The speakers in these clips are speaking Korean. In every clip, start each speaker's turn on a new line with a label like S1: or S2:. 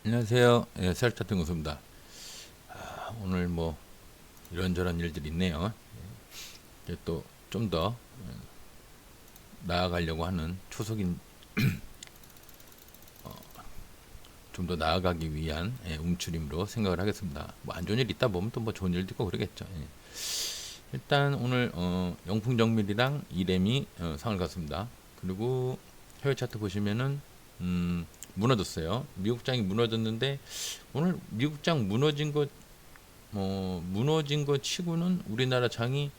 S1: 안녕하세요. 예, 셀타트 공수입니다. 오늘 뭐 이런저런 일들이 있네요. 이제 또 좀 더 나아가려고 하는 초속인 좀 더 나아가기 위한 움츠림으로 생각을 하겠습니다. 뭐 안 좋은 일 있다 보면 또 뭐 좋은 일도 있고 그러겠죠. 예. 일단 오늘 영풍정밀이랑 이렘이 상을 갔습니다. 그리고 해외 차트 보시면은 무너졌어요. 미국장이 무너졌는데 오늘 미국장 무너진 거 치고는 우리나라 장이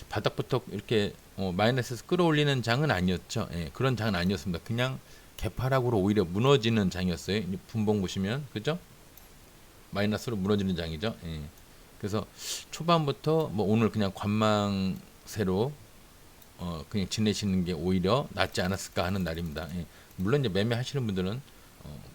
S1: 바닥부터 이렇게 마이너스에서 끌어올리는 장은 아니었죠. 예, 그런 장은 아니었습니다. 그냥 개파락으로 오히려 무너지는 장이었어요. 분봉 보시면 그죠? 마이너스로 무너지는 장이죠. 예. 그래서 초반부터 뭐 오늘 그냥 관망세로 그냥 지내시는 게 오히려 낫지 않았을까 하는 날입니다. 예. 물론 이제 매매 하시는 분들은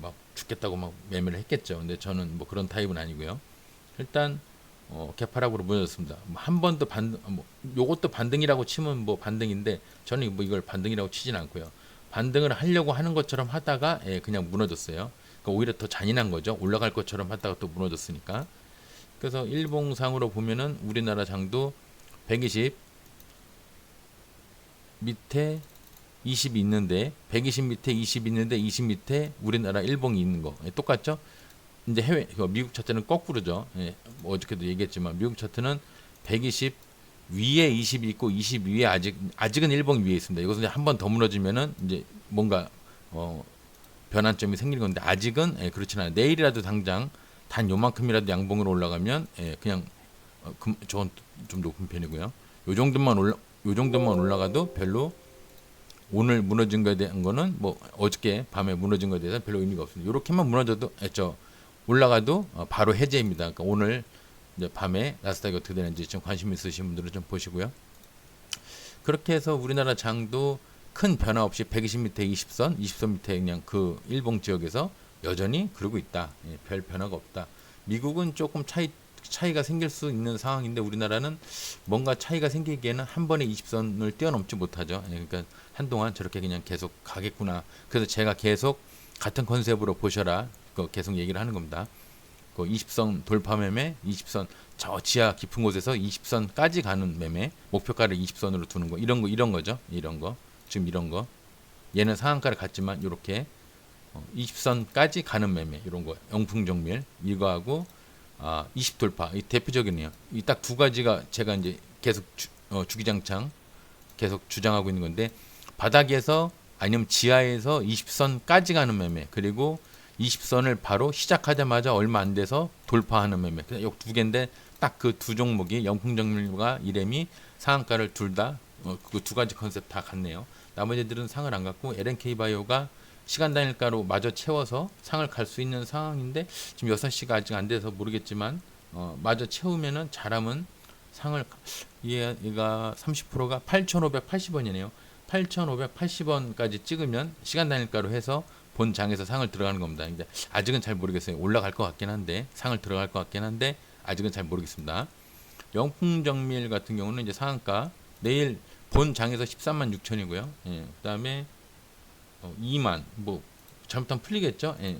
S1: 막 죽겠다고 막 매매를 했겠죠. 근데 저는 뭐 그런 타입은 아니고요. 일단 개파락으로 무너졌습니다. 한 번도 반등, 요것도 반등이라고 치면 뭐 반등인데 저는 뭐 이걸 반등이라고 치진 않고요. 반등을 하려고 하는 것처럼 하다가 그냥 무너졌어요. 그러니까 오히려 더 잔인한 거죠. 올라갈 것처럼 하다가 또 무너졌으니까. 그래서 일봉상으로 보면은 우리나라 장도 120 밑에 20이 있는데 120 밑에 20 있는데 20 밑에 우리나라 일봉이 있는 거 똑같죠? 이제 해외 미국 차트는 거꾸로죠. 예, 뭐 어저께도 얘기했지만 미국 차트는 120 위에 20이 있고 20 위에 아직은 일봉 위에 있습니다. 이것은 한 번 더 무너지면은 이제 뭔가 변환점이 생기는 건데 아직은 그렇진 않아요. 내일이라도 당장 단 요만큼이라도 양봉으로 올라가면 그냥 저건 좀 높은 편이고요. 요 정도만 올라가도 별로 오늘 무너진 거에 대한 거는 뭐 어저께 밤에 무너진 거에 대해서 별로 의미가 없습니다. 이렇게만 무너져도 올라가도 바로 해제입니다. 그러니까 오늘 이제 밤에 나스닥이 어떻게 되는지 좀 관심 있으신 분들은 좀 보시고요. 그렇게 해서 우리나라 장도 큰 변화 없이 120 밑에 20선, 20선 밑에 그냥 그 일봉 지역에서 여전히 그러고 있다. 예, 별 변화가 없다. 미국은 조금 차이가 생길 수 있는 상황인데 우리나라는 뭔가 차이가 생기기에는 한 번에 20선을 뛰어넘지 못하죠. 예, 그러니까 한동안 저렇게 그냥 계속 가겠구나. 그래서 제가 계속 같은 컨셉으로 보셔라. 계속 얘기를 하는 겁니다. 그 20선 돌파 매매, 20선 저 지하 깊은 곳에서 20선까지 가는 매매, 목표가를 20선으로 두는 거, 이런 거죠. 이런 거, 지금 이런 거. 얘는 상한가를 갔지만 이렇게 20선까지 가는 매매, 이런 거, 영풍정밀 이거하고 20 돌파, 이 대표적이네요. 이 딱 두 가지가 제가 이제 계속 주기장창 계속 주장하고 있는 건데 바닥에서 아니면 지하에서 20선까지 가는 매매, 그리고 20선을 바로 시작하자마자 얼마 안 돼서 돌파하는 매매. 이 두 개인데 딱 그 두 종목이 영풍정밀과 이렘이 상한가를 둘 다 그 두 가지 컨셉 다 같네요. 나머지들은 상을 안 갖고 LNK 바이오가 시간 단일가로 마저 채워서 상을 갈 수 있는 상황인데 지금 6시가 아직 안 돼서 모르겠지만 마저 채우면은 잘하면 상을 얘가 30%가 8,580원이네요. 8,580원까지 찍으면 시간 단일가로 해서 본 장에서 상을 들어가는 겁니다. 이제 아직은 잘 모르겠어요. 올라갈 것 같긴 한데 상을 들어갈 것 같긴 한데 아직은 잘 모르겠습니다. 영풍정밀 같은 경우는 이제 상한가 내일 본 장에서 13만 6천이고요. 예, 그다음에 2만 뭐 잘못하면 풀리겠죠. 예,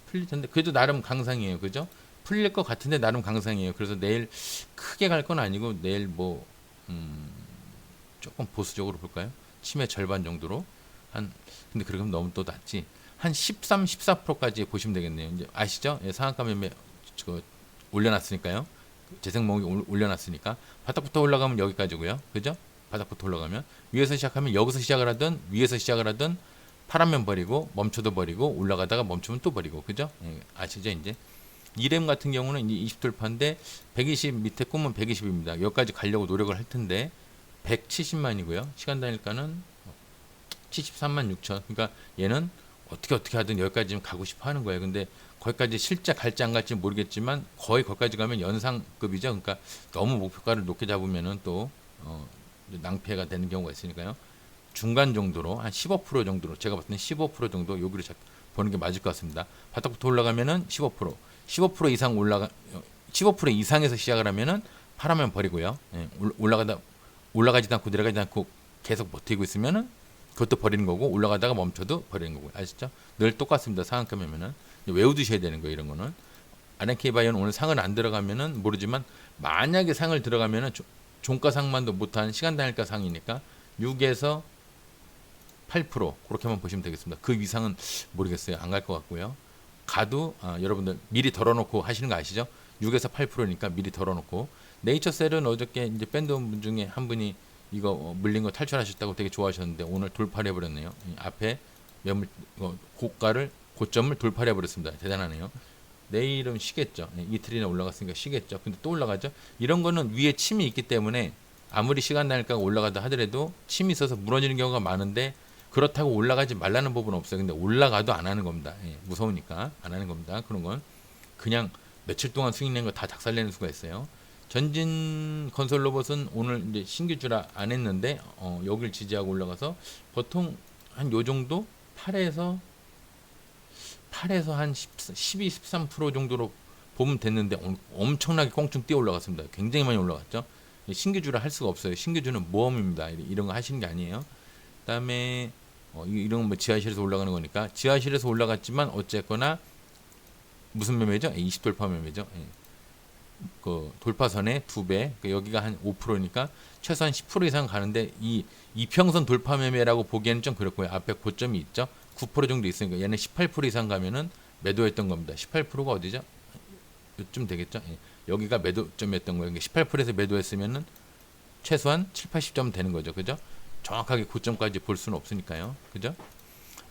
S1: 풀릴 텐데 그래도 나름 강상이에요. 그죠? 풀릴 것 같은데 나름 강상이에요. 그래서 내일 크게 갈 건 아니고 내일 뭐 조금 보수적으로 볼까요? 침해 절반 정도로 한 근데 그러면 너무 또 낮지. 한 13, 14%까지 보시면 되겠네요. 이제 아시죠? 예, 상한가 매매 올려놨으니까요. 재생목이 올려놨으니까 바닥부터 올라가면 여기까지고요. 그죠? 바닥부터 올라가면 위에서 시작하면 여기서 시작을 하든 위에서 시작을 하든 파란면 버리고 멈춰도 버리고 올라가다가 멈추면 또 버리고 그죠? 예, 아시죠 이제 이렘 같은 경우는 이제 20 돌파인데 120 밑에 꿈은 120입니다. 여기까지 가려고 노력을 할 텐데 170만이고요. 시간 단일가는 73만 6천. 그러니까 얘는 어떻게 하든 여기까지 좀 가고 싶어 하는 거예요. 근데 거기까지 실제 갈지 안 갈지 모르겠지만 거의 거기까지 가면 연상급이죠. 그러니까 너무 목표가를 높게 잡으면은 또 낭패가 되는 경우가 있으니까요. 중간 정도로 한 15% 정도로 제가 봤을 때 15% 정도 여기로 보는 게 맞을 것 같습니다. 바닥부터 올라가면은 15%, 15% 이상 15% 이상에서 시작을 하면은 파라면 버리고요. 예, 올라가지도 않고 내려가지도 않고 계속 버티고 있으면은 그것도 버리는 거고 올라가다가 멈춰도 버리는 거고 아시죠? 늘 똑같습니다. 상한가 매매는 외워두셔야 되는 거예요. 이런 거는 RNK 바이오는 오늘 상을 안 들어가면은 모르지만 만약에 상을 들어가면은 종가상만도 못한 시간 단일가 상이니까 6에서 8% 그렇게만 보시면 되겠습니다. 그 이상은 모르겠어요. 안 갈 것 같고요. 가도 여러분들 미리 덜어놓고 하시는 거 아시죠? 6에서 8%니까 미리 덜어놓고 네이처셀은 어저께 이제 밴드 분 중에 한 분이 이거 물린 거 탈출하셨다고 되게 좋아하셨는데 오늘 돌파를 해버렸네요. 앞에 매물 고점을 돌파를 해버렸습니다. 대단하네요. 내일은 쉬겠죠. 이틀이나 올라갔으니까 쉬겠죠. 근데 또 올라가죠. 이런 거는 위에 침이 있기 때문에 아무리 시간 단일가가 올라가다 하더라도 침이 있어서 무너지는 경우가 많은데 그렇다고 올라가지 말라는 법은 없어요. 근데 올라가도 안 하는 겁니다. 무서우니까 안 하는 겁니다. 그런 건 그냥 며칠 동안 수익 낸 거 다 작살내는 수가 있어요. 전진 건설 로봇은 오늘 이제 신규 주라 안 했는데 여기를 지지하고 올라가서 보통 한 요 정도 8에서 한 12, 13% 정도로 보면 됐는데 엄청나게 꽁충 뛰어 올라갔습니다. 굉장히 많이 올라갔죠. 신규주라 할 수가 없어요. 신규주는 모험입니다. 이런 거 하시는 게 아니에요. 그다음에 이런 뭐 지하실에서 올라가는 거니까 지하실에서 올라갔지만 어쨌거나 무슨 매매죠? 20돌파 매매죠. 그 돌파선의 2배. 그러니까 여기가 한 5%니까 최소한 10% 이상 가는데 이 이평선 돌파 매매라고 보기에는 좀 그렇고요. 앞에 고점이 있죠. 9% 정도 있으니까 얘는 18% 이상 가면은 매도했던 겁니다. 18%가 어디죠? 요쯤 되겠죠. 여기가 매도점이었던 거예요. 18%에서 매도했으면은 최소한 7, 80점 되는 거죠. 그죠? 정확하게 고점까지 볼 수는 없으니까요. 그죠?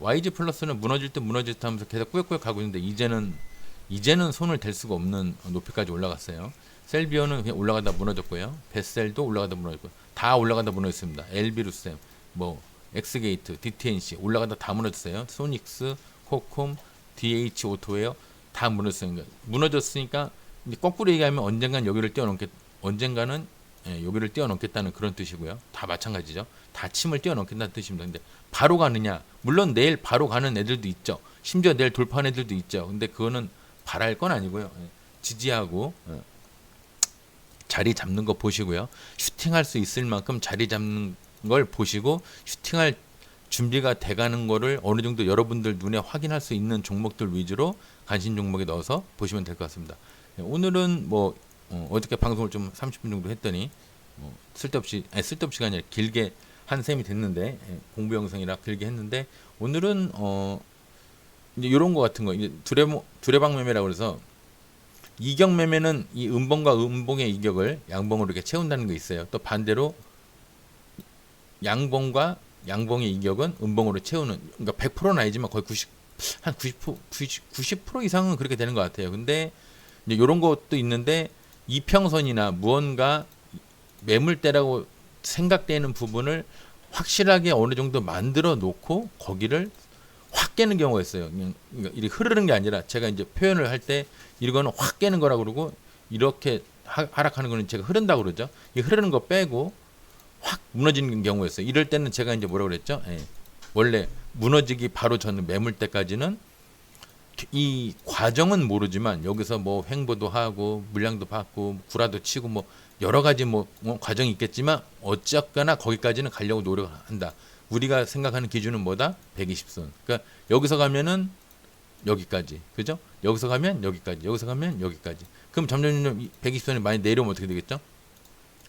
S1: YG 플러스는 무너질 듯 하면서 계속 꾸역꾸역 가고 있는데 이제는 손을 댈 수가 없는 높이까지 올라갔어요. 셀비오는 그냥 올라가다 무너졌고요. 베셀도 올라가다 무너졌고요. 다 올라가다 무너졌습니다. 엘비루셈, 뭐 엑스게이트, DTNC 올라가다 다 무너졌어요. 소닉스, 코콤, DH 오토웨어 다 무너졌으니까 이제 거꾸로 얘기하면 언젠가는 여기를 뛰어넘겠다는 그런 뜻이고요. 다 마찬가지죠. 다 침을 뛰어넘겠다는 뜻입니다. 근데 바로 가느냐? 물론 내일 바로 가는 애들도 있죠. 심지어 내일 돌파하는 애들도 있죠. 근데 그거는 바랄 건 아니고요. 지지하고 자리 잡는 거 보시고요. 슈팅할 수 있을 만큼 자리 잡는 걸 보시고 슈팅할 준비가 돼가는 거를 어느 정도 여러분들 눈에 확인할 수 있는 종목들 위주로 관심 종목에 넣어서 보시면 될 것 같습니다. 오늘은 뭐 어저께 방송을 좀 30분 정도 했더니 쓸데없이가 아니라 길게 한 셈이 됐는데 공부 영상이라 길게 했는데 오늘은 이제 이런 거 같은 거 이제 두레방 매매라고 해서 이격 매매는 이 음봉과 음봉의 이격을 양봉으로 이렇게 채운다는 게 있어요. 또 반대로 양봉과 양봉의 이격은 음봉으로 채우는, 그러니까 100%는 아니지만 거의 90% 이상은 그렇게 되는 것 같아요. 근데 이제 이런 것도 있는데 이평선이나 무언가 매물대라고 생각되는 부분을 확실하게 어느 정도 만들어 놓고 거기를 확 깨는 경우가 있어요. 그러니까 이렇게 흐르는 게 아니라 제가 이제 표현을 할 때 이거는 확 깨는 거라고 그러고 이렇게 하락하는 거는 제가 흐른다고 그러죠. 이 흐르는 거 빼고 확 무너지는 경우였어요. 이럴 때는 제가 이제 뭐라고 그랬죠? 원래 무너지기 바로 전 매물대까지는 이 과정은 모르지만 여기서 뭐 횡보도 하고 물량도 받고 구라도 치고 뭐 여러 가지 뭐 과정이 있겠지만 어쨌거나 거기까지는 가려고 노력한다. 우리가 생각하는 기준은 뭐다? 120선. 그러니까 여기서 가면은 여기까지. 그죠? 여기서 가면 여기까지. 여기서 가면 여기까지. 그럼 점점 120선이 많이 내려오면 어떻게 되겠죠?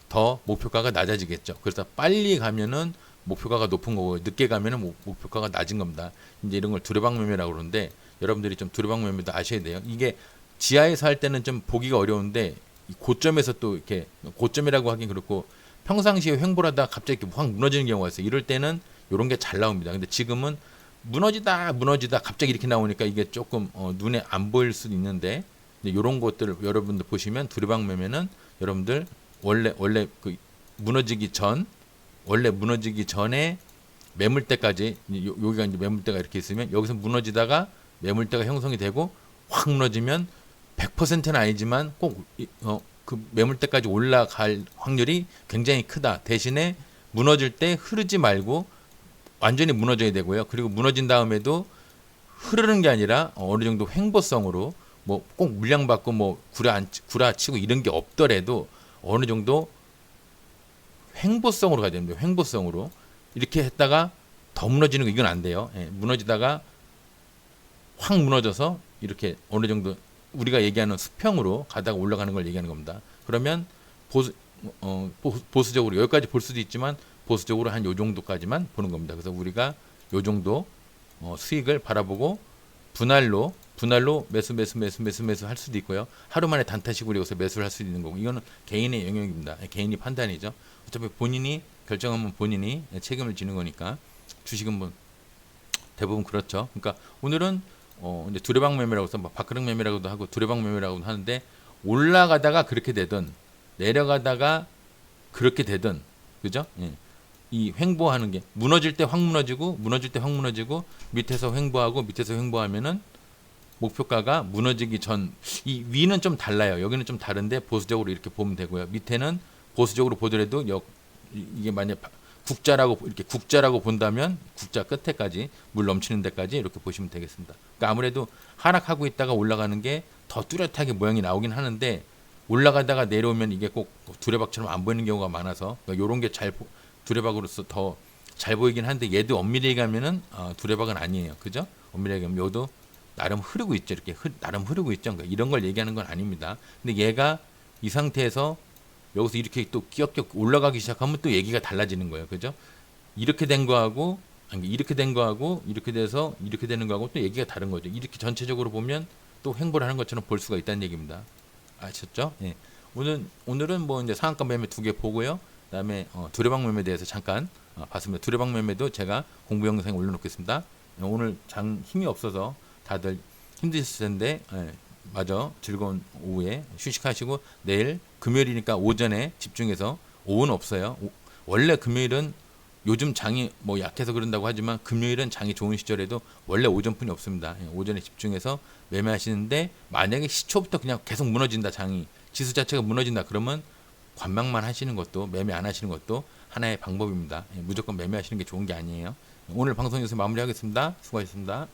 S1: 더 목표가가 낮아지겠죠. 그래서 빨리 가면은 목표가가 높은 거고 늦게 가면은 목표가가 낮은 겁니다. 이제 이런 걸 두레방 매매라고 그러는데 여러분들이 좀 두레방 매매도 아셔야 돼요. 이게 지하에서 할 때는 좀 보기가 어려운데 고점에서 또 이렇게 고점이라고 하긴 그렇고 평상시에 횡보하다 갑자기 이렇게 확 무너지는 경우가 있어요. 이럴 때는 이런 게 잘 나옵니다. 근데 지금은 무너지다 갑자기 이렇게 나오니까 이게 조금 눈에 안 보일 수도 있는데 이런 것들을 여러분들 보시면 두레방 매매는 여러분들 원래 그 무너지기 전에 매물대까지 여기가 이제 매물대가 이렇게 있으면 여기서 무너지다가 매물대가 형성이 되고 확 무너지면 100%는 아니지만 꼭 그 매물대까지 올라갈 확률이 굉장히 크다. 대신에 무너질 때 흐르지 말고 완전히 무너져야 되고요. 그리고 무너진 다음에도 흐르는 게 아니라 어느 정도 횡보성으로 뭐 꼭 물량 받고 뭐 구라 치고 이런 게 없더라도 어느 정도 횡보성으로 가야 됩니다. 횡보성으로 이렇게 했다가 더 무너지는 거 이건 안 돼요. 예, 무너지다가 확 무너져서 이렇게 어느 정도 우리가 얘기하는 수평으로 가다가 올라가는 걸 얘기하는 겁니다. 그러면 보수적으로 여기까지 볼 수도 있지만 보수적으로 한 요 정도까지만 보는 겁니다. 그래서 우리가 요 정도 수익을 바라보고 분할로 매수 할 수도 있고요. 하루 만에 단타식으로 여기서 매수를 할 수도 있는 거고, 이거는 개인의 영역입니다. 개인이 판단이죠. 어차피 본인이 결정하면 본인이 책임을 지는 거니까 주식은 뭐 대부분 그렇죠. 그러니까 오늘은 이제 두레박 매매라고 해서 밥그릇 매매라고도 하고 두레박 매매라고도 하는데, 올라가다가 그렇게 되든 내려가다가 그렇게 되든, 그죠? 예. 이 횡보하는 게 무너질 때 확 무너지고 밑에서 횡보하면은 목표가가 무너지기 전, 이 위는 좀 달라요. 여기는 좀 다른데 보수적으로 이렇게 보면 되고요. 밑에는 보수적으로 보더라도 이게 만약 국자라고 본다면 국자 끝에까지 물 넘치는 데까지 이렇게 보시면 되겠습니다. 그러니까 아무래도 하락하고 있다가 올라가는 게 더 뚜렷하게 모양이 나오긴 하는데, 올라가다가 내려오면 이게 꼭 두레박처럼 안 보이는 경우가 많아서, 그러니까 이런 게 두레박으로서 더 잘 보이긴 한데, 얘도 엄밀히 가면은 두레박은 아니에요. 그죠? 엄밀히 가면 요도 나름 흐르고 있죠. 이렇게 나름 흐르고 있죠. 그러니까 이런 걸 얘기하는 건 아닙니다. 근데 얘가 이 상태에서 여기서 이렇게 또 끼역끼역 올라가기 시작하면 또 얘기가 달라지는 거예요. 그죠? 이렇게 된 거하고, 이렇게 된 거하고, 이렇게 돼서 이렇게 되는 거하고 또 얘기가 다른 거죠. 이렇게 전체적으로 보면 또 횡보를 하는 것처럼 볼 수가 있다는 얘기입니다. 아셨죠? 예. 오늘은 뭐 이제 상한가 매매 2개 보고요. 그다음에 두레박 매매에 대해서 잠깐 봤습니다. 두레박 매매도 제가 공부 영상 올려놓겠습니다. 오늘 장 힘이 없어서 다들 힘드실 텐데, 예, 마저 즐거운 오후에 휴식하시고, 내일 금요일이니까 오전에 집중해서, 오후는 없어요. 원래 금요일은 요즘 장이 뭐 약해서 그런다고 하지만 금요일은 장이 좋은 시절에도 원래 오전뿐이 없습니다. 예, 오전에 집중해서 매매하시는데, 만약에 시초부터 그냥 계속 무너진다, 장이 지수 자체가 무너진다, 그러면 관망만 하시는 것도, 매매 안 하시는 것도 하나의 방법입니다. 예, 무조건 매매하시는 게 좋은 게 아니에요. 오늘 방송 여기서 마무리하겠습니다. 수고하셨습니다.